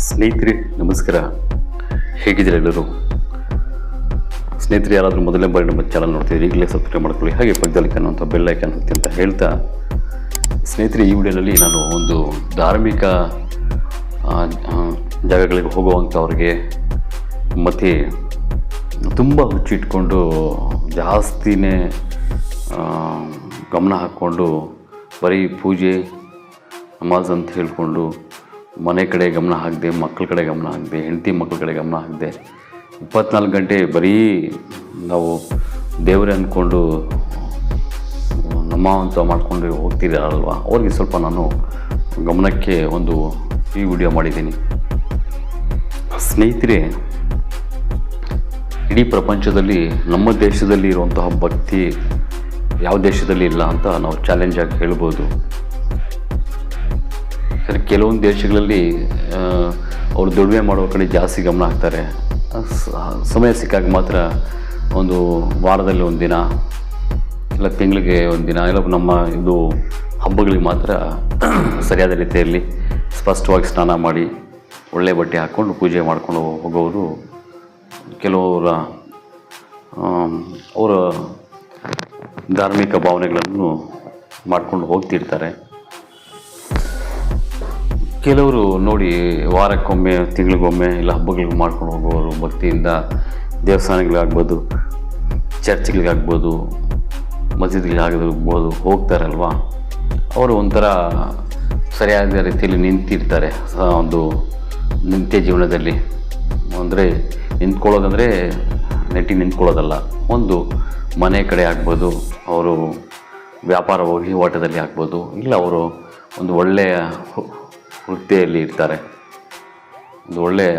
ಸ್ನೇಹಿತರೆ ನಮಸ್ಕಾರ, ಹೇಗಿದ್ದೀರಾ ಎಲ್ಲರೂ? ಸ್ನೇಹಿತರೆ, ಯಾರಾದರೂ ಮೊದಲನೇ ಬಾರಿ ನಮ್ಮ ಚಾನಲ್ ನೋಡ್ತಿದ್ದೀರಿ, ಈಗಲೇ ಸಬ್ಸ್ಕ್ರೈಬ್ ಮಾಡ್ಕೊಳ್ಳಿ, ಹಾಗೆ ಪಕ್ಕದಲ್ಲಿ ಕಾಣುವಂಥ ಬೆಲ್ ಐಕಾನ್ ಹೊತ್ತಿ ಅಂತ ಹೇಳ್ತಾ, ಸ್ನೇಹಿತರೆ, ಈ ವಿಡಿಯೋದಲ್ಲಿ ನಾನು ಒಂದು ಧಾರ್ಮಿಕ ಜಾಗಗಳಿಗೆ ಹೋಗುವಂಥವ್ರಿಗೆ ಮತ್ತು ತುಂಬ ಹುಚ್ಚಿಟ್ಕೊಂಡು ಜಾಸ್ತಿನೇ ಗಮನ ಹಾಕ್ಕೊಂಡು ಬರೀ ಪೂಜೆ ನಮಾಜ್ ಅಂತ ಹೇಳ್ಕೊಂಡು ಮನೆ ಕಡೆ ಗಮನ ಹಾಕದೆ, ಮಕ್ಕಳ ಕಡೆ ಗಮನ ಹಾಕದೆ, ಹೆಂಡತಿ ಮಕ್ಕಳ ಕಡೆ ಗಮನ ಹಾಕದೆ 24 ಗಂಟೆ ಬರೀ ನಾವು ದೇವರೇ ಅಂದ್ಕೊಂಡು ನಮ್ಮ ಅಂತ ಮಾಡ್ಕೊಂಡು ಹೋಗ್ತಿದ್ದಾರಲ್ವ, ಅವ್ರಿಗೆ ಸ್ವಲ್ಪ ನಾನು ಗಮನಕ್ಕೆ ಒಂದು ಈ ವಿಡಿಯೋ ಮಾಡಿದ್ದೀನಿ. ಸ್ನೇಹಿತರೆ, ಇಡೀ ಪ್ರಪಂಚದಲ್ಲಿ ನಮ್ಮ ದೇಶದಲ್ಲಿ ಇರುವಂತಹ ಭಕ್ತಿ ಯಾವ ದೇಶದಲ್ಲಿ ಇಲ್ಲ ಅಂತ ನಾವು ಚಾಲೆಂಜ್ ಆಗಿ ಹೇಳ್ಬೋದು. ಕೆಲವೊಂದು ದೇಶಗಳಲ್ಲಿ ಅವರು ದುಡಿಮೆ ಮಾಡೋ ಕಡೆ ಜಾಸ್ತಿ ಗಮನ ಹಾಕ್ತಾರೆ. ಸಮಯ ಸಿಕ್ಕಾಗ ಮಾತ್ರ ಒಂದು ವಾರದಲ್ಲಿ ಒಂದು ದಿನ ಇಲ್ಲ ತಿಂಗಳಿಗೆ ಒಂದು ದಿನ ಇಲ್ಲ ನಮ್ಮ ಇದು ಹಬ್ಬಗಳಿಗೆ ಮಾತ್ರ ಸರಿಯಾದ ರೀತಿಯಲ್ಲಿ ಸ್ಪಷ್ಟವಾಗಿ ಸ್ನಾನ ಮಾಡಿ ಒಳ್ಳೆ ಬಟ್ಟೆ ಹಾಕ್ಕೊಂಡು ಪೂಜೆ ಮಾಡ್ಕೊಂಡು ಹೋಗೋರು ಅವರ ಧಾರ್ಮಿಕ ಭಾವನೆಗಳನ್ನು ಮಾಡ್ಕೊಂಡು ಹೋಗ್ತಿರ್ತಾರೆ. ಕೆಲವರು ನೋಡಿ ವಾರಕ್ಕೊಮ್ಮೆ, ತಿಂಗಳಿಗೊಮ್ಮೆ ಇಲ್ಲ ಹಬ್ಬಗಳಿಗೆ ಮಾಡ್ಕೊಂಡು ಹೋಗೋರು ಭಕ್ತಿಯಿಂದ ದೇವಸ್ಥಾನಗಳಿಗಾಗ್ಬೋದು, ಚರ್ಚ್ಗಳಿಗಾಗ್ಬೋದು, ಮಸೀದಿಗಳಾಗ್ಬೋದು ಹೋಗ್ತಾರಲ್ವ, ಅವರು ಒಂಥರ ಸರಿಯಾದ ರೀತಿಯಲ್ಲಿ ನಿಂತಿರ್ತಾರೆ. ಒಂದು ನಿತ್ಯ ಜೀವನದಲ್ಲಿ ಅಂದರೆ ನಿಂತ್ಕೊಳ್ಳೋದಂದರೆ ನೆಟ್ಟಿಗೆ ನಿಂತ್ಕೊಳ್ಳೋದಲ್ಲ, ಒಂದು ಮನೆ ಕಡೆ ಆಗ್ಬೋದು, ಅವರು ವ್ಯಾಪಾರ ವಹಿವಾಟದಲ್ಲಿ ಆಗ್ಬೋದು, ಇಲ್ಲ ಅವರು ಒಂದು ಒಳ್ಳೆಯ ವೃತ್ತಿಯಲ್ಲಿ ಇರ್ತಾರೆ, ಒಂದು ಒಳ್ಳೆಯ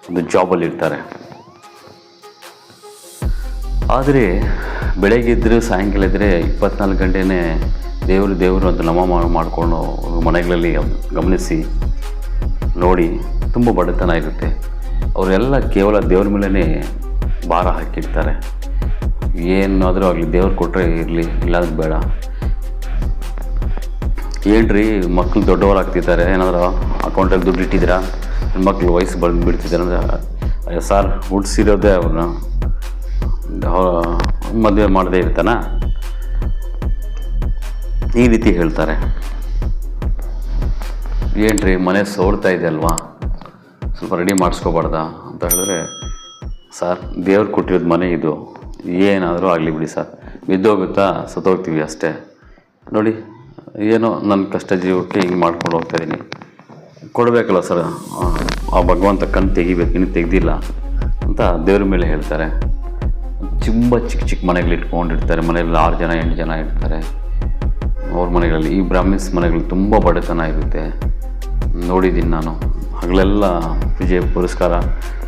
ಒಂದು ಜಾಬಲ್ಲಿ ಇರ್ತಾರೆ. ಆದರೆ ಬೆಳಗ್ಗೆ ಇದ್ದರೆ ಸಾಯಂಕಾಲ ಇದ್ದರೆ 24 ಗಂಟೆನೇ ದೇವರು ಅಂತ ನಮ ಮಾಡಿಕೊಂಡು ಮನೆಗಳಲ್ಲಿ ಗಮನಿಸಿ ನೋಡಿ ತುಂಬ ಬಡತನ ಇರುತ್ತೆ. ಅವರೆಲ್ಲ ಕೇವಲ ದೇವ್ರ ಮೇಲೇ ಭಾರ ಹಾಕಿರ್ತಾರೆ. ಏನಾದರೂ ಆಗಲಿ ದೇವ್ರು ಕೊಟ್ಟರೆ ಇರಲಿ, ಇಲ್ಲಾಂದ್ರೆ ಬೇಡ. ಏನ್ರಿ ಮಕ್ಕಳು ದೊಡ್ಡವರಾಗ್ತಿದ್ದಾರೆ, ಏನಾದರೂ ಅಕೌಂಟಲ್ಲಿ ದುಡ್ಡು ಇಟ್ಟಿದ್ದೀರಾ, ನನ್ನ ಮಕ್ಕಳು ವಯಸ್ಸು ಬಿಡ್ತಿದ್ದಾರೆ ಅಂದರೆ ಸಾರ್ ಹುಡ್ಸಿರೋದೇ ಅವ್ರನ್ನ ಮದುವೆ ಮಾಡದೇ ಇರ್ತಾನ, ಈ ರೀತಿ ಹೇಳ್ತಾರೆ. ಏನ್ರಿ ಮನೆ ಸೋಡ್ತಾ ಇದೆ ಅಲ್ವಾ, ಸ್ವಲ್ಪ ರೆಡಿ ಮಾಡಿಸ್ಕೋಬಾರ್ದ ಅಂತ ಹೇಳಿದ್ರೆ, ಸರ್ ದೇವ್ರು ಕೊಟ್ಟಿರೋದು ಮನೆ ಇದು, ಏನಾದರೂ ಆಗಲಿ ಬಿಡಿ ಸರ್, ಬಿದ್ದೋಗುತ್ತಾ ಸತ್ತೋಗ್ತೀವಿ ಅಷ್ಟೇ, ನೋಡಿ ಏನೋ ನನ್ನ ಕಷ್ಟ ಜೀವಕ್ಕೆ ಹಿಂಗೆ ಮಾಡ್ಕೊಂಡು ಹೋಗ್ತಾಯಿದ್ದೀನಿ, ಕೊಡಬೇಕಲ್ಲ ಸರ್, ಆ ಭಗವಂತ ಕಣ್ಣು ತೆಗಿಬೇಕು, ಇನ್ನೂ ತೆಗೆದಿಲ್ಲ ಅಂತ ದೇವ್ರ ಮೇಲೆ ಹೇಳ್ತಾರೆ. ತುಂಬ ಚಿಕ್ಕ ಮನೆಗಳು ಇಟ್ಕೊಂಡಿರ್ತಾರೆ, ಮನೆಯಲ್ಲಿ 6 ಜನ 8 ಜನ ಇರ್ತಾರೆ ಅವ್ರ ಮನೆಗಳಲ್ಲಿ. ಈ ಬ್ರಾಹ್ಮಿನ್ಸ್ ಮನೆಗಳು ತುಂಬ ಬಡತನ ಇರುತ್ತೆ, ನೋಡಿದ್ದೀನಿ ನಾನು. ಹಗಲೆಲ್ಲ ಪೂಜೆ ಪುರಸ್ಕಾರ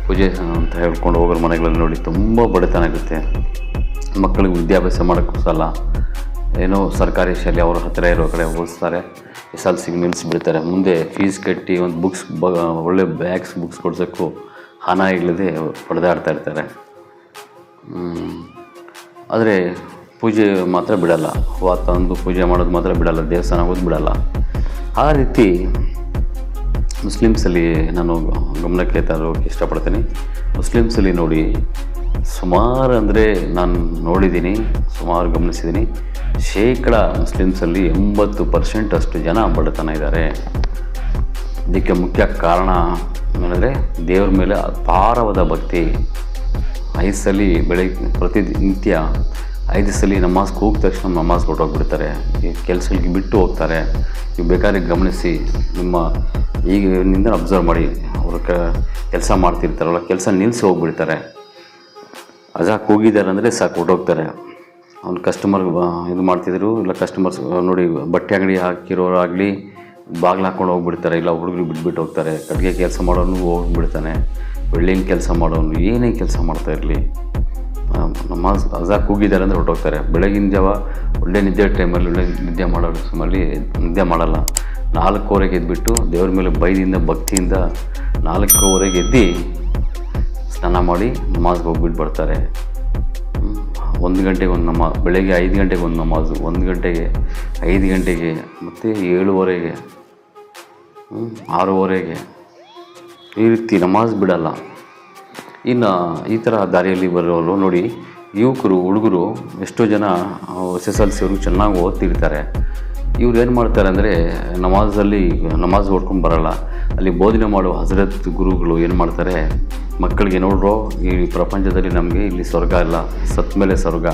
ಪೂಜೆ ಅಂತ ಹೇಳ್ಕೊಂಡು ಹೋಗೋರ ಮನೆಗಳಲ್ಲಿ ನೋಡಿ ತುಂಬ ಬಡತನ ಇರುತ್ತೆ. ಮಕ್ಕಳಿಗೆ ವಿದ್ಯಾಭ್ಯಾಸ ಮಾಡೋಕ್ಕೂ ಸಲ ಏನೋ ಸರ್ಕಾರಿ ಶಾಲೆ ಅವ್ರ ಹತ್ತಿರ ಇರೋ ಕಡೆ ಓದಿಸ್ತಾರೆ, SLCಗೆ ನಿಲ್ಲಿಸಿಬಿಡ್ತಾರೆ. ಮುಂದೆ ಫೀಸ್ ಕಟ್ಟಿ ಒಂದು ಒಳ್ಳೆ ಬುಕ್ಸ್ ಕೊಡ್ಸೋಕ್ಕೂ ಹಣ ಇಲ್ಲದೆ ಪಡೆದಾಡ್ತಾ ಇರ್ತಾರೆ. ಆದರೆ ಪೂಜೆ ಮಾತ್ರ ಬಿಡಲ್ಲ, ಹೂವು ತಂದು ಪೂಜೆ ಮಾಡೋದು ಮಾತ್ರ ಬಿಡಲ್ಲ, ದೇವಸ್ಥಾನ ಹೋಗೋದು ಬಿಡಲ್ಲ. ಆ ರೀತಿ ಮುಸ್ಲಿಮ್ಸಲ್ಲಿ ನಾನು ಗಮನಕ್ಕೆ ತರೋಕ್ಕೆ ಇಷ್ಟಪಡ್ತೀನಿ. ಮುಸ್ಲಿಮ್ಸಲ್ಲಿ ನೋಡಿ ಸುಮಾರು ಅಂದರೆ ನಾನು ನೋಡಿದ್ದೀನಿ, ಸುಮಾರು ಗಮನಿಸಿದ್ದೀನಿ, ಶೇಕಡ ಮುಸ್ಲಿಮ್ಸಲ್ಲಿ 80% ಅಷ್ಟು ಜನ ಬಡತನ ಇದ್ದಾರೆ. ಇದಕ್ಕೆ ಮುಖ್ಯ ಕಾರಣ ಏನಂದರೆ ದೇವ್ರ ಮೇಲೆ ಅಪಾರವಾದ ಭಕ್ತಿ. 5 ಸಲ ಬೆಳಗ್ಗೆ ಪ್ರತಿನಿತ್ಯ 5 ಸಲ ನಮಾಜ್ಗೆ ಹೋಗಿದ ತಕ್ಷಣ ನಮಾಜ್ ಕೊಟ್ಟೋಗ್ಬಿಡ್ತಾರೆ, ಈ ಕೆಲಸಗಳಿಗೆ ಬಿಟ್ಟು ಹೋಗ್ತಾರೆ. ನೀವು ಬೇಕಾದ್ರೆ ಗಮನಿಸಿ, ನಿಮ್ಮ ಈಗಿನಿಂದ ಅಬ್ಸರ್ವ್ ಮಾಡಿ, ಅವರು ಕೆಲಸ ಮಾಡ್ತಿರ್ತಾರಲ್ಲ, ಕೆಲಸ ನಿಲ್ಲಿಸಿ ಹೋಗ್ಬಿಡ್ತಾರೆ. ಅಜಾಕ್ ಹೋಗಿದ್ದಾರೆ ಅಂದರೆ ಸಾಕು ಹೊಟ್ಟೋಗ್ತಾರೆ. ಅವ್ನು ಕಸ್ಟಮರ್ಗೆ ಇದು ಮಾಡ್ತಿದ್ರು, ಇಲ್ಲ ಕಸ್ಟಮರ್ಸ್ ನೋಡಿ ಬಟ್ಟೆ ಅಂಗಡಿ ಹಾಕಿರೋರಾಗಲಿ ಬಾಗಿಲು ಹಾಕ್ಕೊಂಡು ಹೋಗ್ಬಿಡ್ತಾರೆ, ಇಲ್ಲ ಹುಡುಗರು ಬಿಟ್ಬಿಟ್ಟು ಹೋಗ್ತಾರೆ. ಕಟ್ಟಿಗೆ ಕೆಲಸ ಮಾಡೋನು ಹೋಗ್ಬಿಡ್ತಾನೆ. ವೆಲ್ಡಿಂಗ್ ಕೆಲಸ ಮಾಡೋನು ಏನೇ ಕೆಲಸ ಮಾಡ್ತಾ ಇರಲಿ, ನಮಾಜ್ ಅಜಾಕ್ ಹೋಗಿದ್ದಾರೆ ಅಂದರೆ ಹೊರಟೋಗ್ತಾರೆ. ಬೆಳಗಿನ ಜಾವ ಒಳ್ಳೆ ನಿದ್ದೆ ಟೈಮಲ್ಲಿ ಒಳ್ಳೆ ನಿದ್ದೆ ಮಾಡೋ ಸಮಯಲ್ಲಿ ನಿದ್ದೆ ಮಾಡಲ್ಲ. 4:15 ಎದ್ಬಿಟ್ಟು ದೇವ್ರ ಮೇಲೆ ಬೈದಿಂದ ಭಕ್ತಿಯಿಂದ 4:15 ಎದ್ದು ಸ್ನಾನ ಮಾಡಿ ನಮಾಜ್ಗೆ ಹೋಗ್ಬಿಟ್ಟು ಬರ್ತಾರೆ. 1 ಗಂಟೆಗೆ ಒಂದು ನಮಾಜ್, ಬೆಳಗ್ಗೆ 5 ಗಂಟೆಗೆ ಒಂದು ನಮಾಜು, 1 ಗಂಟೆಗೆ, 5 ಗಂಟೆಗೆ, ಮತ್ತು 7:15, 6:15 ಈ ರೀತಿ ನಮಾಜ್ ಬಿಡಲ್ಲ. ಇನ್ನು ಈ ಥರ ದಾರಿಯಲ್ಲಿ ಬರೋರು ನೋಡಿ, ಯುವಕರು ಹುಡುಗರು ಎಷ್ಟೋ ಜನ SSLC ಅವರು ಚೆನ್ನಾಗಿ ಓದ್ತಿರ್ತಾರೆ. ಇವ್ರು ಏನು ಮಾಡ್ತಾರೆ ಅಂದರೆ ನಮಾಜ್ ಓಡ್ಕೊಂಡು ಬರಲ್ಲ. ಅಲ್ಲಿ ಬೋಧನೆ ಮಾಡುವ ಹಜರತ್ ಗುರುಗಳು ಏನು ಮಾಡ್ತಾರೆ, ಮಕ್ಕಳಿಗೆ ನೋಡ್ರೋ ಈ ಪ್ರಪಂಚದಲ್ಲಿ ನಮಗೆ ಇಲ್ಲಿ ಸ್ವರ್ಗ ಇಲ್ಲ, ಸತ್ತ ಮೇಲೆ ಸ್ವರ್ಗ,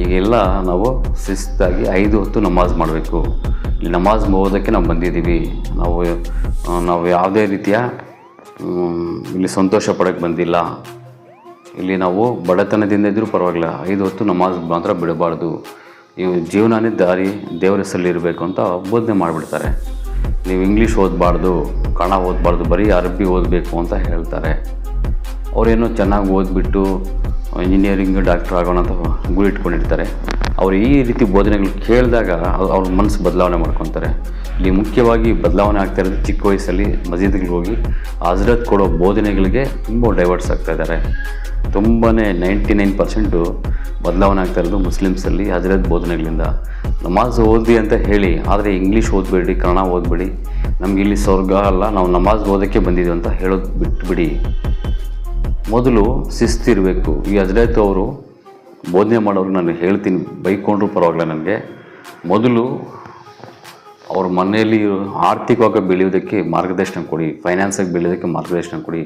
ಈಗೆಲ್ಲ ನಾವು ಶಿಸ್ತಾಗಿ 5 ಹೊತ್ತು ನಮಾಜ್ ಮಾಡಬೇಕು, ಇಲ್ಲಿ ನಮಾಜ್ ಓದೋಕ್ಕೆ ನಾವು ಬಂದಿದ್ದೀವಿ, ನಾವು ಯಾವುದೇ ರೀತಿಯ ಇಲ್ಲಿ ಸಂತೋಷ ಪಡೋಕ್ಕೆ ಬಂದಿಲ್ಲ, ಇಲ್ಲಿ ನಾವು ಬಡತನದಿಂದ ಇದ್ದರೂ ಪರವಾಗಿಲ್ಲ 5 ಹೊತ್ತು ನಮಾಜ್ ಮಾತ್ರ ಬಿಡಬಾರ್ದು, ಇವು ಜೀವನನೇ ದಾರಿ ದೇವರ ಹೆಸರಲ್ಲಿ ಇರಬೇಕು ಅಂತ ಬೋಧನೆ ಮಾಡಿಬಿಡ್ತಾರೆ. ನೀವು ಇಂಗ್ಲೀಷ್ ಓದಬಾರ್ದು, ಕನ್ನಡ ಓದಬಾರ್ದು, ಬರೀ ಅರಬ್ಬಿ ಓದಬೇಕು ಅಂತ ಹೇಳ್ತಾರೆ. ಅವರೇನೋ ಚೆನ್ನಾಗಿ ಓದ್ಬಿಟ್ಟು ಇಂಜಿನಿಯರಿಂಗ್ ಡಾಕ್ಟ್ರ್ ಆಗೋಣ ಅಂತ ಗುರಿ ಇಟ್ಕೊಂಡಿರ್ತಾರೆ. ಅವರು ಈ ರೀತಿ ಬೋಧನೆಗಳು ಕೇಳಿದಾಗ ಅವ್ರ ಮನಸ್ಸು ಬದಲಾವಣೆ ಮಾಡ್ಕೊತಾರೆ. ಇಲ್ಲಿ ಮುಖ್ಯವಾಗಿ ಬದಲಾವಣೆ ಆಗ್ತಾ ಇರೋದು ಚಿಕ್ಕ ವಯಸ್ಸಲ್ಲಿ ಮಸೀದಿಗಳಿಗೆ ಹೋಗಿ ಹಜರತ್ ಕೊಡೋ ಬೋಧನೆಗಳಿಗೆ ತುಂಬ ಡೈವರ್ಟ್ಸ್ ಆಗ್ತಾ ಇದ್ದಾರೆ. ತುಂಬಾ 99% ಬದಲಾವಣೆ ಆಗ್ತಾ ಇರೋದು ಮುಸ್ಲಿಮ್ಸಲ್ಲಿ ಹಜರತ್ ಬೋಧನೆಗಳಿಂದ. ನಮಾಜ್ ಓದಿ ಅಂತ ಹೇಳಿ, ಆದರೆ ಇಂಗ್ಲೀಷ್ ಓದಬೇಡಿ, ಕನ್ನಡ ಓದಬೇಡಿ, ನಮ್ಗೆ ಇಲ್ಲಿ ಸ್ವರ್ಗ ಅಲ್ಲ, ನಾವು ನಮಾಜ್ ಓದೋಕ್ಕೆ ಬಂದಿದ್ದೀವಿ ಅಂತ ಹೇಳೋದು ಬಿಟ್ಬಿಡಿ. ಮೊದಲು ಶಿಸ್ತಿರಬೇಕು. ಈ ಹಜರತ್ ಅವರು ಬೋಧನೆ ಮಾಡೋರು ನಾನು ಹೇಳ್ತೀನಿ, ಬೈಕೊಂಡ್ರೂ ಪರವಾಗಿಲ್ಲ ನನಗೆ. ಮೊದಲು ಅವ್ರ ಮನೆಯಲ್ಲಿ ಆರ್ಥಿಕವಾಗಿ ಬೆಳೆಯೋದಕ್ಕೆ ಮಾರ್ಗದರ್ಶನ ಕೊಡಿ, ಫೈನಾನ್ಸಾಗಿ ಬೆಳೆಯೋದಕ್ಕೆ ಮಾರ್ಗದರ್ಶನ ಕೊಡಿ,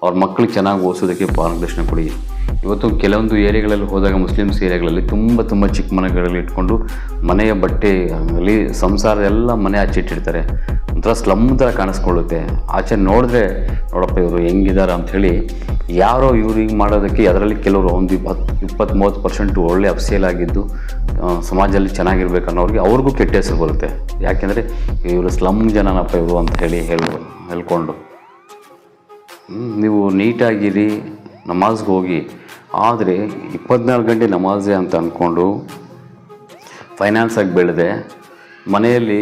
ಅವ್ರ ಮಕ್ಕಳಿಗೆ ಚೆನ್ನಾಗಿ ಓದಿಸೋದಕ್ಕೆ ಮಾರ್ಗದರ್ಶನ ಕೊಡಿ. ಇವತ್ತು ಕೆಲವೊಂದು ಏರಿಯಾಗಳಲ್ಲಿ ಹೋದಾಗ ಮುಸ್ಲಿಮ್ಸ್ ಏರಿಯಾಗಳಲ್ಲಿ ತುಂಬ ಚಿಕ್ಕ ಮನೆಗಳಲ್ಲಿ ಇಟ್ಕೊಂಡು ಮನೆಯ ಬಟ್ಟೆ ಅಲ್ಲಿ ಸಂಸಾರ ಎಲ್ಲ ಮನೆ ಆಚೆ ಇಟ್ಟಿರ್ತಾರೆ. ಒಂಥರ ಸ್ಲಮ್ ಥರ ಕಾಣಿಸ್ಕೊಳ್ಳುತ್ತೆ. ಆಚೆ ನೋಡಿದ್ರೆ ನೋಡಪ್ಪ ಇವರು ಹೆಂಗಿದ್ದಾರೆ ಅಂಥೇಳಿ ಯಾರೋ ಇವ್ರು ಹಿಂಗೆ ಮಾಡೋದಕ್ಕೆ, ಅದರಲ್ಲಿ ಕೆಲವರು ಒಂದು 20-30% ಒಳ್ಳೆ ಅಫ್ಸೇಲ್ ಆಗಿದ್ದು ಸಮಾಜದಲ್ಲಿ ಚೆನ್ನಾಗಿರ್ಬೇಕು ಅನ್ನೋರಿಗೆ ಅವ್ರಿಗೂ ಕೆಟ್ಟ ಹೆಸರು ಬರುತ್ತೆ. ಯಾಕೆಂದರೆ ಇವರು ಸ್ಲಮ್ ಜನನಪ್ಪ ಇವರು ಅಂತ ಹೇಳ್ಕೊಂಡು. ನೀವು ನೀಟಾಗಿರಿ, ನಮಾಜ್ಗೆ ಹೋಗಿ. ಆದರೆ 24 ಗಂಟೆ ನಮಾಜೆ ಅಂತ ಅಂದ್ಕೊಂಡು ಫೈನಾನ್ಸಾಗಿ ಬೆಳೆದೆ ಮನೆಯಲ್ಲಿ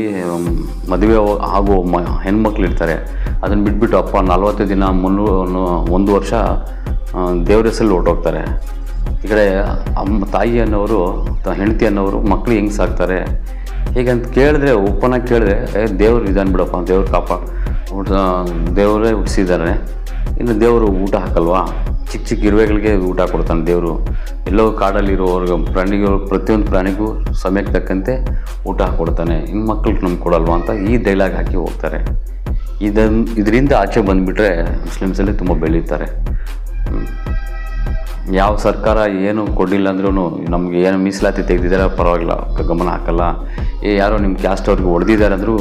ಮದುವೆ ಆಗೋ ಹೆಣ್ಮಕ್ಳು ಇರ್ತಾರೆ, ಅದನ್ನು ಬಿಟ್ಬಿಟ್ಟು ಅಪ್ಪ 40 ದಿನ 1 ವರ್ಷ ದೇವ್ರ ಹೆಸರಲ್ಲಿ ಹೊರಟೋಗ್ತಾರೆ. ಈ ಕಡೆ ತಾಯಿ ಅನ್ನೋರು, ಹೆಂಡತಿ ಅನ್ನೋರು ಮಕ್ಕಳು ಹೆಂಗೆ ಸಾಕ್ತಾರೆ ಹೇಗಂತ ಕೇಳಿದ್ರೆ, ಒಪ್ಪನಾಗಿ ಕೇಳಿದ್ರೆ ದೇವ್ರು ಇದ್ದಾನೆ ಬಿಡಪ್ಪ, ದೇವರೇ ಹುಟ್ಟಿಸಿದ್ದಾರೆ, ಇನ್ನು ದೇವರು ಊಟ ಹಾಕಲ್ವಾ, ಚಿಕ್ಕ ಇರುವೆಗಳಿಗೆ ಊಟ ಕೊಡ್ತಾನೆ ದೇವರು. ಎಲ್ಲೋ ಕಾಡಲ್ಲಿರೋರ್ಗೆ ಪ್ರಾಣಿಗಳು, ಪ್ರತಿಯೊಂದು ಪ್ರಾಣಿಗೂ ಸಮಯಕ್ಕೆ ತಕ್ಕಂತೆ ಊಟ ಕೊಡ್ತಾನೆ, ಇನ್ನು ಮಕ್ಕಳಿಗೆ ನಮ್ಗೆ ಕೊಡಲ್ವಾ ಅಂತ ಈ ಡೈಲಾಗ್ ಹಾಕಿ ಹೋಗ್ತಾರೆ. ಇದರಿಂದ ಆಚೆ ಬಂದುಬಿಟ್ರೆ ಮುಸ್ಲಿಮ್ಸಲ್ಲಿ ತುಂಬ ಬೆಳೀತಾರೆ. ಯಾವ ಸರ್ಕಾರ ಏನು ಕೊಡಲಿಲ್ಲ ಅಂದ್ರೂ ನಮಗೆ ಏನು ಮೀಸಲಾತಿ ತೆಗೆದಿದ್ದಾರೆ ಪರವಾಗಿಲ್ಲ, ಗಮನ ಹಾಕಲ್ಲ. ಯಾರೋ ನಿಮ್ಮ ಕ್ಯಾಸ್ಟ್ ಅವ್ರಿಗೆ ಹೊಡೆದಿದ್ದಾರೆ ಅಂದರೂ